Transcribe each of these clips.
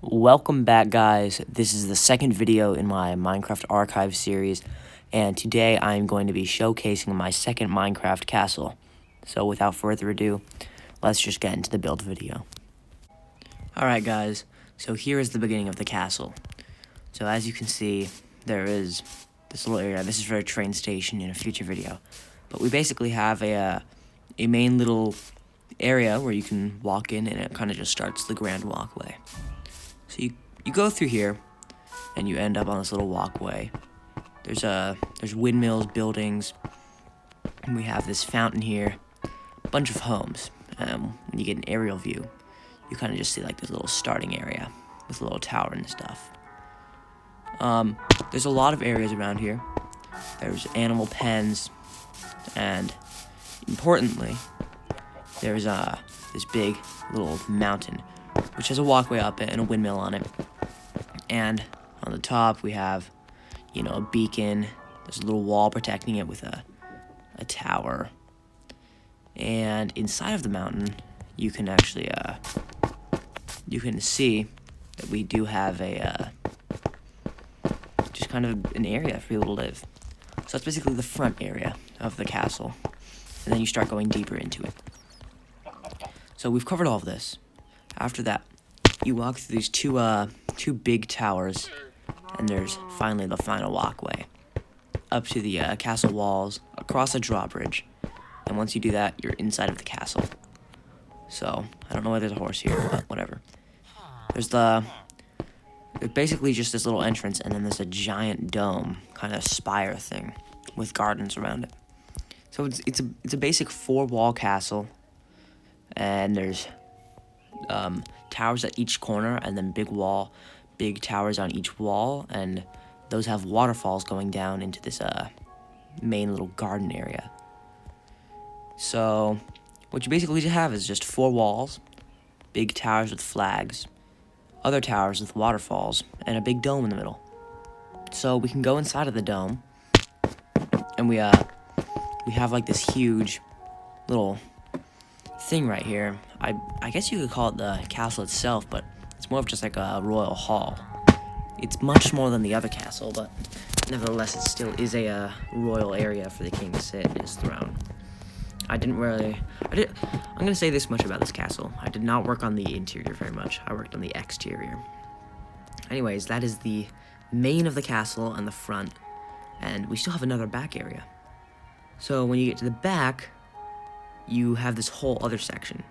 Welcome back, guys. This is the second video in my Minecraft Archive series, and today I'm going to be showcasing my second Minecraft castle. So without further ado, let's just get into the build video. Alright guys, so here is the beginning of the castle. So as you can see, there is this little area. This is for a train station in a future video. But we basically have a main little area where you can walk in, and it kind of just starts the grand walkway. So you go through here, and you end up on this little walkway. There's windmills, buildings, and we have this fountain here, a bunch of homes. When you get an aerial view, you kind of just see like this little starting area with a little tower and stuff. There's a lot of areas around here. There's animal pens, and importantly, there's this big little mountain, which has a walkway up it and a windmill on it. And on the top we have, a beacon. There's a little wall protecting it with a tower. And inside of the mountain, you can actually you can see that we do have just kind of an area for people to live. So that's basically the front area of the castle, and then you start going deeper into it. So we've covered all of this. After that, you walk through these two big towers, and there's finally the final walkway up to the castle walls, across a drawbridge, and once you do that, you're inside of the castle. So I don't know why there's a horse here, but whatever. There's basically just this little entrance, and then there's a giant dome, kind of spire thing, with gardens around it. So it's a basic 4-wall castle, and there's towers at each corner, and then big towers on each wall, and those have waterfalls going down into this main little garden area. So what you basically have is just 4 walls, big towers with flags, other towers with waterfalls, and a big dome in the middle. So we can go inside of the dome, and we have like this huge little thing right here. I guess you could call it the castle itself, but it's more of just like a royal hall. It's much more than the other castle, but nevertheless, it still is a royal area for the king to sit in his throne. I'm gonna say this much about this castle. I did not work on the interior very much. I worked on the exterior. Anyways, that is the main of the castle and the front, and we still have another back area. So when you get to the back, you have this whole other section.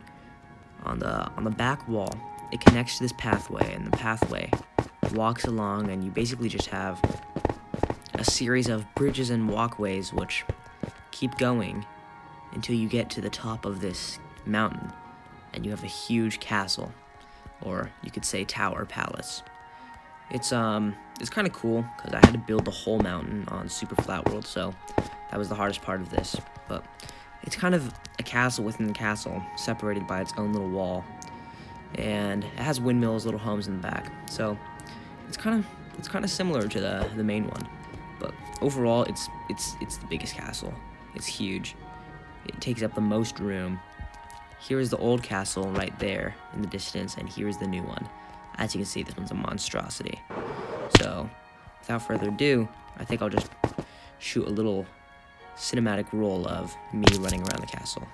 On the back wall, it connects to this pathway, and the pathway walks along, and you basically just have a series of bridges and walkways which keep going until you get to the top of this mountain, and you have a huge castle, or you could say tower palace. It's kind of cool because I had to build the whole mountain on Super Flat World, so that was the hardest part of this. But it's kind of a castle within the castle, separated by its own little wall, and it has windmills, little homes in the back. So it's kind of similar to the main one, but overall it's the biggest castle. It's huge. It takes up the most room. Here is the old castle right there in the distance, and here is the new one. As you can see, this one's a monstrosity. So without further ado, I think I'll just shoot a little cinematic roll of me running around the castle.